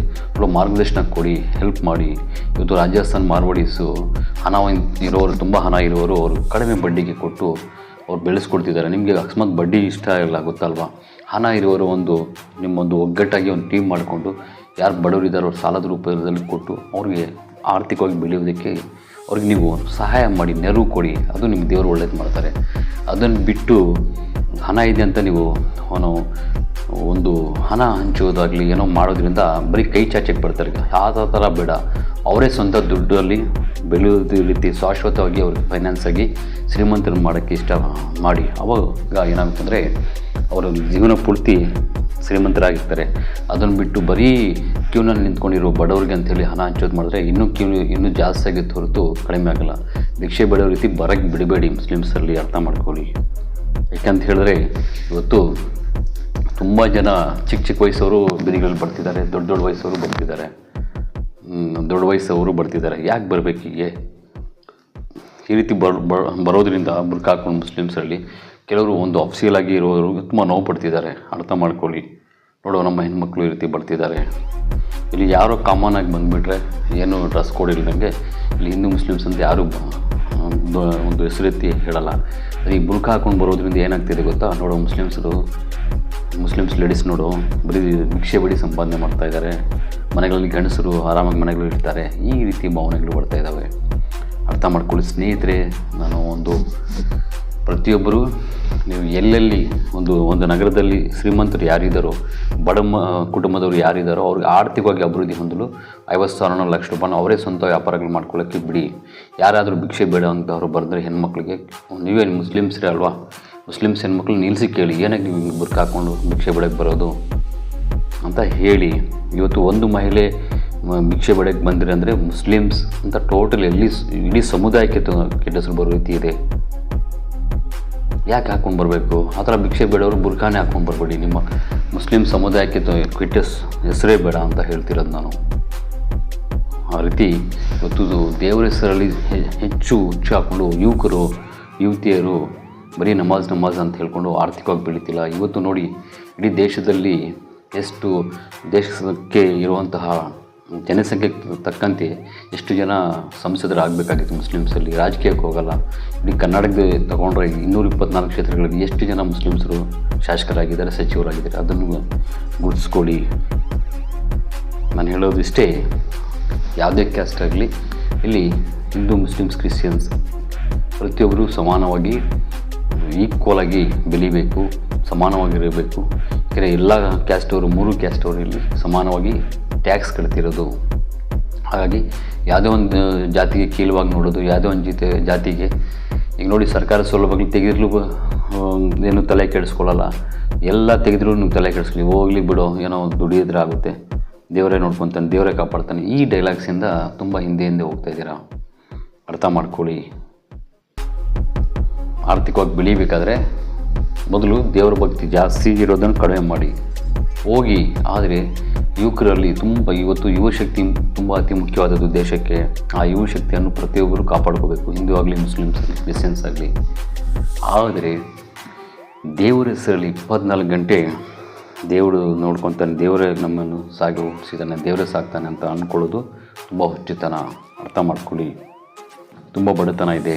ಮಾರ್ಗದರ್ಶನ ಕೊಡಿ, ಹೆಲ್ಪ್ ಮಾಡಿ. ಇವತ್ತು ರಾಜಸ್ಥಾನ್ ಮಾರ್ವಾಡೀಸು ತುಂಬ ಹಣ ಇರೋರು ಅವರು ಕಡಿಮೆ ಬಡ್ಡಿಗೆ ಕೊಟ್ಟು ಅವ್ರು ಬೆಳೆಸ್ಕೊಡ್ತಿದ್ದಾರೆ. ನಿಮಗೆ ಅಕಸ್ಮಾತ್ ಬಡ್ಡಿ ಇಷ್ಟ ಇಲ್ಲ ಗೊತ್ತಲ್ವಾ, ಹಣ ಇರೋರು ನಿಮ್ಮೊಂದು ಒಗ್ಗಟ್ಟಾಗಿ ಒಂದು ಟೀಮ್ ಮಾಡಿಕೊಂಡು ಯಾರು ಬಡವರಿದ್ದಾರೋ ಅವ್ರು ಸಾಲದ ರೂಪದಲ್ಲಿ ಕೊಟ್ಟು ಅವ್ರಿಗೆ ಆರ್ಥಿಕವಾಗಿ ಬೆಳೆಯೋದಕ್ಕೆ ಅವ್ರಿಗೆ ನೀವು ಸಹಾಯ ಮಾಡಿ, ನೆರವು ಕೊಡಿ. ಅದು ನಿಮ್ಗೆ ದೇವರು ಒಳ್ಳೇದು ಮಾಡ್ತಾರೆ. ಅದನ್ನು ಬಿಟ್ಟು ಹಣ ಇದೆ ಅಂತ ನೀವು ಒಂದು ಹಣ ಹಂಚೋದಾಗಲಿ ಏನೋ ಮಾಡೋದ್ರಿಂದ ಬರೀ ಕೈ ಚಾಚಕ್ಕೆ ಬರ್ತಾರೆ. ಆ ಥರ ಬೇಡ. ಅವರೇ ಸ್ವಂತ ದುಡ್ಡಲ್ಲಿ ಬೆಳೆಯೋದು ರೀತಿ ಶಾಶ್ವತವಾಗಿ ಅವ್ರಿಗೆ ಫೈನಾನ್ಸಾಗಿ ಶ್ರೀಮಂತರನ್ನು ಮಾಡೋಕ್ಕೆ ಇಷ್ಟ ಮಾಡಿ. ಅವಾಗ ಏನಾಗುತ್ತಂದರೆ ಅವರು ಜೀವನ ಪೂರ್ತಿ ಶ್ರೀಮಂತರಾಗಿರ್ತಾರೆ. ಅದನ್ನು ಬಿಟ್ಟು ಬರೀ ಕ್ಯೂನಲ್ಲಿ ನಿಂತ್ಕೊಂಡಿರೋ ಬಡವ್ರಿಗೆ ಅಂಥೇಳಿ ಹಣ ಹಂಚೋದು ಮಾಡಿದ್ರೆ ಇನ್ನೂ ಜಾಸ್ತಿ ಆಗಿತ್ತು ಹೊರತು ಕಡಿಮೆ ಆಗಲ್ಲ. ಭಿಕ್ಷೆ ಬೇಡೋ ರೀತಿ ಬರೋಕ್ಕೆ ಬಿಡಬೇಡಿ ಮುಸ್ಲಿಮ್ಸಲ್ಲಿ, ಅರ್ಥ ಮಾಡ್ಕೊಳ್ಳಿ. ಯಾಕಂತ ಹೇಳಿದ್ರೆ ಇವತ್ತು ತುಂಬ ಜನ ಚಿಕ್ಕ ವಯಸ್ಸವರು ಬೀದಿಗಳಲ್ಲಿ ಬರ್ತಿದ್ದಾರೆ, ದೊಡ್ಡ ವಯಸ್ಸವರು ಬರ್ತಿದ್ದಾರೆ, ದೊಡ್ಡ ವಯಸ್ಸವರು ಬರ್ತಿದ್ದಾರೆ. ಯಾಕೆ ಬರಬೇಕು ಹೀಗೆ? ಈ ರೀತಿ ಬರೋದ್ರಿಂದ ಬುರ್ಕ ಹಾಕೊಂಡು ಮುಸ್ಲಿಮ್ಸಲ್ಲಿ ಕೆಲವರು ಒಂದು ಅಫ್ಸಿಯಲ್ ಆಗಿ ಇರೋರು ತುಂಬ ನೋವು ಪಡ್ತಿದ್ದಾರೆ, ಅರ್ಥ ಮಾಡ್ಕೊಳ್ಳಿ. ನೋಡೋ ನಮ್ಮ ಹೆಣ್ಮಕ್ಳು ಈ ರೀತಿ ಬರ್ತಿದ್ದಾರೆ. ಇಲ್ಲಿ ಯಾರೋ ಕಾಮನಾಗಿ ಬಂದುಬಿಟ್ರೆ ಏನು ಡ್ರೆಸ್ ಕೋಡ್ ಇಲ್ದಂಗೆ ಇಲ್ಲಿ ಹಿಂದೂ ಮುಸ್ಲಿಮ್ಸ್ ಅಂತ ಯಾರು ಒಂದು ಹೆಸರೆತ್ತಿ ಹೇಳಲ್ಲ. ಈ ಬುರ್ಕ ಹಾಕೊಂಡು ಬರೋದ್ರಿಂದ ಏನಾಗ್ತಿದೆ ಗೊತ್ತಾ? ನೋಡೋ ಮುಸ್ಲಿಮ್ಸ್ ಲೇಡೀಸ್ ನೋಡು ಬರೀ ಭಿಕ್ಷೆ ಬಿಡಿ ಸಂಪಾದನೆ ಮಾಡ್ತಾಯಿದ್ದಾರೆ, ಮನೆಗಳಲ್ಲಿ ಗಂಡಸರು ಆರಾಮಾಗಿ ಮನೆಗಳು ಇರ್ತಾರೆ. ಈ ರೀತಿ ಭಾವನೆಗಳು ಬರ್ತಾ ಇದ್ದಾವೆ, ಅರ್ಥ ಮಾಡ್ಕೊಳ್ಳಿ ಸ್ನೇಹಿತರೆ. ನಾನು ಪ್ರತಿಯೊಬ್ಬರು ನೀವು ಎಲ್ಲೆಲ್ಲಿ ಒಂದು ನಗರದಲ್ಲಿ ಶ್ರೀಮಂತರು ಯಾರಿದ್ದಾರೋ, ಬಡ ಕುಟುಂಬದವರು ಯಾರಿದ್ದಾರೋ ಅವ್ರಿಗೆ ಆರ್ಥಿಕವಾಗಿ ಅಭಿವೃದ್ಧಿ ಹೊಂದಲು 50,000 ಲಕ್ಷ ರೂಪಾಯಿ ಅವರೇ ಸ್ವಂತ ವ್ಯಾಪಾರಗಳು ಮಾಡ್ಕೊಳ್ಳೋಕ್ಕೆ ಬಿಡಿ. ಯಾರಾದರೂ ಭಿಕ್ಷೆ ಬೇಡ ಅಂತವ್ರು ಬರೆದ್ರೆ ಹೆಣ್ಮಕ್ಳಿಗೆ, ನೀವೇ ಮುಸ್ಲಿಮ್ಸ್ರೇ ಅಲ್ವಾ, ಮುಸ್ಲಿಮ್ಸ್ ಹೆಣ್ಮಕ್ಳು ನಿಲ್ಲಿಸಿ ಕೇಳಿ, ಏನಕ್ಕೆ ನೀವು ಬುರ್ಕ ಹಾಕ್ಕೊಂಡು ಭಿಕ್ಷೆ ಬೇಡಕ್ಕೆ ಬರೋದು ಅಂತ ಹೇಳಿ. ಇವತ್ತು ಒಂದು ಮಹಿಳೆ ಭಿಕ್ಷೆ ಬೇಡಕ್ಕೆ ಬಂದರೆ ಅಂದರೆ ಮುಸ್ಲಿಮ್ಸ್ ಅಂತ ಟೋಟಲ್ ಇಡೀ ಸಮುದಾಯಕ್ಕೆ ಕೆಟ್ಟ ಹೆಸರು ಬರೋ ರೀತಿ ಇದೆ. ಯಾಕೆ ಹಾಕ್ಕೊಂಡು ಬರಬೇಕು? ಆ ಥರ ಭಿಕ್ಷೆ ಬೇಡವರು ಬುರ್ಕಾನೇ ಹಾಕ್ಕೊಂಡು ಬರಬೇಡಿ. ನಿಮ್ಮ ಮುಸ್ಲಿಂ ಸಮುದಾಯಕ್ಕೆ ಕೆಟ್ಟ ಹೆಸರೇ ಬೇಡ ಅಂತ ಹೇಳ್ತಿರೋದು ನಾನು. ಆ ರೀತಿ ಇವತ್ತು ದೇವರ ಹೆಸರಲ್ಲಿ ಹೆಚ್ಚು ಹಾಕ್ಕೊಂಡು ಯುವತಿಯರು ಬರೀ ನಮಾಜ್ ಅಂತ ಹೇಳ್ಕೊಂಡು ಆರ್ಥಿಕವಾಗಿ ಬೆಳೀತಿಲ್ಲ. ಇವತ್ತು ನೋಡಿ ಇಡೀ ದೇಶದಲ್ಲಿ ಎಷ್ಟು ದೇಶಕ್ಕೆ ಇರುವಂತಹ ಜನಸಂಖ್ಯೆಗೆ ತಕ್ಕಂತೆ ಎಷ್ಟು ಜನ ಸಂಸದರಾಗಬೇಕಾಗಿತ್ತು ಮುಸ್ಲಿಮ್ಸಲ್ಲಿ. ರಾಜಕೀಯಕ್ಕೆ ಹೋಗಲ್ಲ. ಇಡೀ ಕರ್ನಾಟಕದ ತಗೊಂಡ್ರೆ 224 ಕ್ಷೇತ್ರಗಳಲ್ಲಿ ಎಷ್ಟು ಜನ ಮುಸ್ಲಿಮ್ಸರು ಶಾಸಕರಾಗಿದ್ದಾರೆ, ಸಚಿವರಾಗಿದ್ದಾರೆ, ಅದನ್ನು ಗುರುತಿಸ್ಕೊಳ್ಳಿ. ನಾನು ಹೇಳೋದು ಇಷ್ಟೇ, ಯಾವುದೇ ಕ್ಯಾಸ್ಟ್ ಆಗಲಿ, ಇಲ್ಲಿ ಹಿಂದೂ, ಮುಸ್ಲಿಮ್ಸ್, ಕ್ರಿಶ್ಚಿಯನ್ಸ್ ಪ್ರತಿಯೊಬ್ಬರು ಸಮಾನವಾಗಿ ಈಕ್ವಲ್ ಆಗಿ ಬೆಳಿಬೇಕು, ಸಮಾನವಾಗಿರಬೇಕು. ಯಾಕೆಂದರೆ ಎಲ್ಲ ಕ್ಯಾಸ್ಟವರು 3 ಕ್ಯಾಸ್ಟವರು ಇಲ್ಲಿ ಸಮಾನವಾಗಿ ಟ್ಯಾಕ್ಸ್ ಕಟ್ತಿರೋದು. ಹಾಗಾಗಿ ಯಾವುದೇ ಒಂದು ಜಾತಿಗೆ ಕೀಳುವಾಗಿ ನೋಡೋದು, ಯಾವುದೇ ಒಂದು ಜಾತಿಗೆ ಈಗ ನೋಡಿ, ಸರ್ಕಾರ ಸೌಲಭ್ಯಗಳು ತೆಗೆದಿರ್ಲು ಏನು ತಲೆ ಕೆಡಿಸ್ಕೊಳ್ಳಲ್ಲ. ಎಲ್ಲ ತೆಗೆದ್ರು ನೀವು ತಲೆ ಕೆಡಿಸ್ಕೊಳ್ಳಿ, ಹೋಗ್ಲಿ ಬಿಡೋ, ಏನೋ ದುಡಿಯೋದ್ರೆ ಆಗುತ್ತೆ, ದೇವರೇ ನೋಡ್ಕೊತಾನೆ, ದೇವರೇ ಕಾಪಾಡ್ತಾನೆ. ಈ ಡೈಲಾಗ್ಸಿಂದ ತುಂಬ ಹಿಂದೆ ಹೋಗ್ತಾ ಇದ್ದೀರಾ. ಅರ್ಥ ಮಾಡ್ಕೊಳ್ಳಿ. ಆರ್ಥಿಕವಾಗಿ ಬೆಳಿಬೇಕಾದ್ರೆ ಮೊದಲು ದೇವರ ಭಕ್ತಿ ಜಾಸ್ತಿ ಇರೋದನ್ನು ಕಡಿಮೆ ಮಾಡಿ ಹೋಗಿ. ಆದರೆ ಯುವಕರಲ್ಲಿ ಇವತ್ತು ಯುವಶಕ್ತಿ ತುಂಬ ಅತಿ ಮುಖ್ಯವಾದದ್ದು ದೇಶಕ್ಕೆ. ಆ ಯುವಶಕ್ತಿಯನ್ನು ಪ್ರತಿಯೊಬ್ಬರು ಕಾಪಾಡ್ಕೋಬೇಕು, ಹಿಂದೂ ಆಗಲಿ, ಮುಸ್ಲಿಮ್ಸ್ ಆಗಲಿ, ಕ್ರಿಶ್ಚಿಯನ್ಸ್ ಆಗಲಿ. ಆದರೆ ದೇವರ ಹೆಸರಲ್ಲಿ 24 ಗಂಟೆ ದೇವರು ನೋಡ್ಕೊತಾನೆ, ದೇವರೇ ನಮ್ಮನ್ನು ಸಾಗಿ ಹುಟ್ಟಿಸಿದ್ದಾನೆ, ದೇವರೇ ಸಾಕ್ತಾನೆ ಅಂತ ಅಂದ್ಕೊಳ್ಳೋದು ತುಂಬ ಹುಚ್ಚುತನ. ಅರ್ಥ ಮಾಡ್ಕೊಳ್ಳಿ. ತುಂಬ ಬಡತನ ಇದೆ.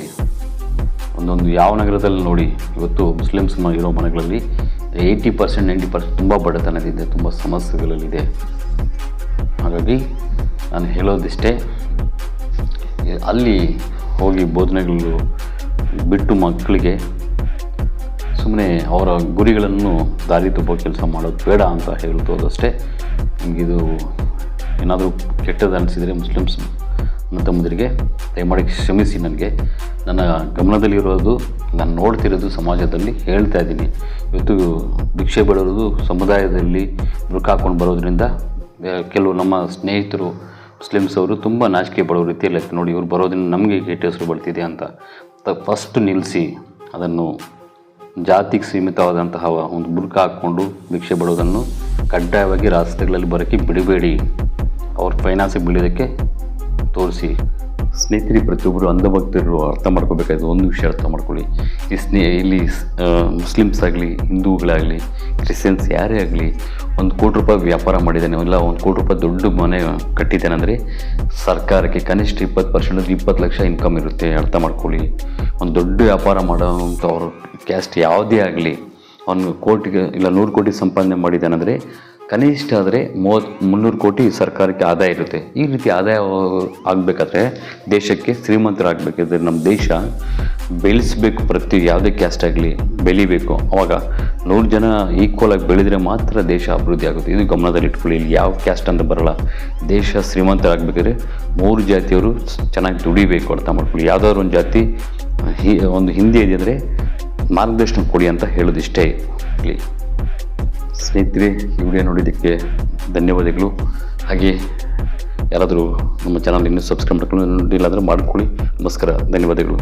ಒಂದೊಂದು ಯಾವ ನಗರದಲ್ಲಿ ನೋಡಿ, ಇವತ್ತು ಮುಸ್ಲಿಮ್ಸ್ ಇರೋ ಮನೆಗಳಲ್ಲಿ 80% 90% ತುಂಬ ಬಡತನದಿದೆ, ತುಂಬ ಸಮಸ್ಯೆಗಳಲ್ಲಿದೆ. ಹಾಗಾಗಿ ನಾನು ಹೇಳೋದಿಷ್ಟೇ, ಅಲ್ಲಿ ಹೋಗಿ ಬೋಧನೆಗಳು ಬಿಟ್ಟು ಮಕ್ಕಳಿಗೆ ಸುಮ್ಮನೆ ಅವರ ಗುರಿಗಳನ್ನು ದಾರಿ ತುಪ್ಪೋ ಕೆಲಸ ಮಾಡೋದು ಬೇಡ ಅಂತ ಹೇಳ್ತೋದಷ್ಟೇ. ನಿಮಗಿದು ಏನಾದರೂ ಕೆಟ್ಟದ್ದು ಅನಿಸಿದರೆ ಮುಸ್ಲಿಮ್ಸ್ ನನ್ನ ತಮ್ಮದರಿಗೆ ದಯಮಾಡಿ ಕ್ಷಮಿಸಿ. ನನ್ನ ಗಮನದಲ್ಲಿರೋದು, ನಾನು ನೋಡ್ತಿರೋದು ಸಮಾಜದಲ್ಲಿ ಹೇಳ್ತಾ ಇದ್ದೀನಿ. ಇವತ್ತು ಭಿಕ್ಷೆ ಬಿಡೋದು ಸಮುದಾಯದಲ್ಲಿ ಬುರ್ಕ ಹಾಕ್ಕೊಂಡು ಬರೋದ್ರಿಂದ ಕೆಲವು ನಮ್ಮ ಸ್ನೇಹಿತರು ಮುಸ್ಲಿಮ್ಸ್ ಅವರು ತುಂಬ ನಾಚಿಕೆ ಪಡೋ ರೀತಿಯಲ್ಲಿ ನೋಡಿ, ಇವ್ರು ಬರೋದ್ರಿಂದ ನಮಗೆ ಕೆಟ್ಟ ಹೆಸರು ಬರ್ತಿದೆ ಅಂತ ಫಸ್ಟ್ ನಿಲ್ಲಿಸಿ, ಅದನ್ನು ಜಾತಿಗೆ ಸೀಮಿತವಾದಂತಹ ಒಂದು ಬುರ್ಕ ಹಾಕ್ಕೊಂಡು ಭಿಕ್ಷೆ ಬಿಡೋದನ್ನು ಕಡ್ಡಾಯವಾಗಿ ರಸ್ತೆಗಳಲ್ಲಿ ಬರೋಕ್ಕೆ ಬಿಡಬೇಡಿ. ಅವ್ರ ಫೈನಾನ್ಸಿಗೆ ಬೀಳೋದಕ್ಕೆ ತೋರಿಸಿ. ಸ್ನೇಹಿತರಿಗೆ ಪ್ರತಿಯೊಬ್ಬರು ಅಂಧಭಕ್ತರು ಅರ್ಥ ಮಾಡ್ಕೋಬೇಕಾಯ್ತು. ಒಂದು ವಿಷಯ ಅರ್ಥ ಮಾಡ್ಕೊಳ್ಳಿ, ಇಲ್ಲಿ ಮುಸ್ಲಿಮ್ಸ್ ಆಗಲಿ, ಹಿಂದೂಗಳಾಗಲಿ, ಕ್ರಿಶ್ಚಿಯನ್ಸ್ ಯಾರೇ ಆಗಲಿ, 1 ಕೋಟಿ ರೂಪಾಯಿ ವ್ಯಾಪಾರ ಮಾಡಿದ್ದಾನೆ, ಇಲ್ಲ 1 ಕೋಟಿ ರೂಪಾಯಿ ದೊಡ್ಡ ಮನೆ ಕಟ್ಟಿದ್ದಾನೆ ಅಂದರೆ ಸರ್ಕಾರಕ್ಕೆ ಕನಿಷ್ಠ 20% 20 ಲಕ್ಷ ಇನ್ಕಮ್ ಇರುತ್ತೆ. ಅರ್ಥ ಮಾಡ್ಕೊಳ್ಳಿ. ಒಂದು ದೊಡ್ಡ ವ್ಯಾಪಾರ ಮಾಡೋವಂಥವ್ರು ಕ್ಯಾಸ್ಟ್ ಯಾವುದೇ ಆಗಲಿ, ಅವನು ಕೋಟಿಗೆ ಇಲ್ಲ 100 ಕೋಟಿ ಸಂಪಾದನೆ ಮಾಡಿದ್ದಾನಂದರೆ ಕನಿಷ್ಠ ಆದರೆ 300 ಕೋಟಿ ಸರ್ಕಾರಕ್ಕೆ ಆದಾಯ ಇರುತ್ತೆ. ಈ ರೀತಿ ಆದಾಯ ಆಗಬೇಕಾದ್ರೆ ದೇಶಕ್ಕೆ ಶ್ರೀಮಂತರಾಗಬೇಕಾದ್ರೆ ನಮ್ಮ ದೇಶ ಬೆಳೆಸಬೇಕು. ಯಾವುದೇ ಕ್ಯಾಸ್ಟ್ ಆಗಲಿ ಬೆಳಿಬೇಕು. ಆವಾಗ 100 ಜನ ಈಕ್ವಲ್ ಆಗಿ ಬೆಳೆದರೆ ಮಾತ್ರ ದೇಶ ಅಭಿವೃದ್ಧಿ ಆಗುತ್ತೆ. ಇದು ಗಮನದಲ್ಲಿ ಇಟ್ಕೊಳ್ಳಿ. ಇಲ್ಲಿ ಯಾವ ಕ್ಯಾಸ್ಟ್ ಅಂತ ಬರೋಲ್ಲ. ದೇಶ ಶ್ರೀಮಂತರಾಗಬೇಕಾದ್ರೆ 3 ಜಾತಿಯವರು ಚೆನ್ನಾಗಿ ದುಡಿಬೇಕು. ಅರ್ಥ ಮಾಡ್ಕೊಳ್ಳಿ. ಯಾವುದಾದ್ರು ಒಂದು ಜಾತಿ ಒಂದು ಹಿಂದೆ ಇದೆ ಅಂದರೆ ಮಾರ್ಗದರ್ಶನ ಕೊಡಿ ಅಂತ ಹೇಳೋದಿಷ್ಟೇ ಇಲ್ಲಿ. ಸ್ನೇಹಿತರೆ, ಈ ವಿಡಿಯೋ ನೋಡಿದ್ದಕ್ಕೆ ಧನ್ಯವಾದಗಳು. ಹಾಗೆ ಯಾರಾದರೂ ನಮ್ಮ ಚಾನಲ್ ಇನ್ನೂ ಸಬ್ಸ್ಕ್ರೈಬ್ ಮಾಡ್ಕೊಂಡು ನೋಡಿಲ್ಲ ಅಂದರೆ ಮಾಡ್ಕೊಳ್ಳಿ. ನಮಸ್ಕಾರ, ಧನ್ಯವಾದಗಳು.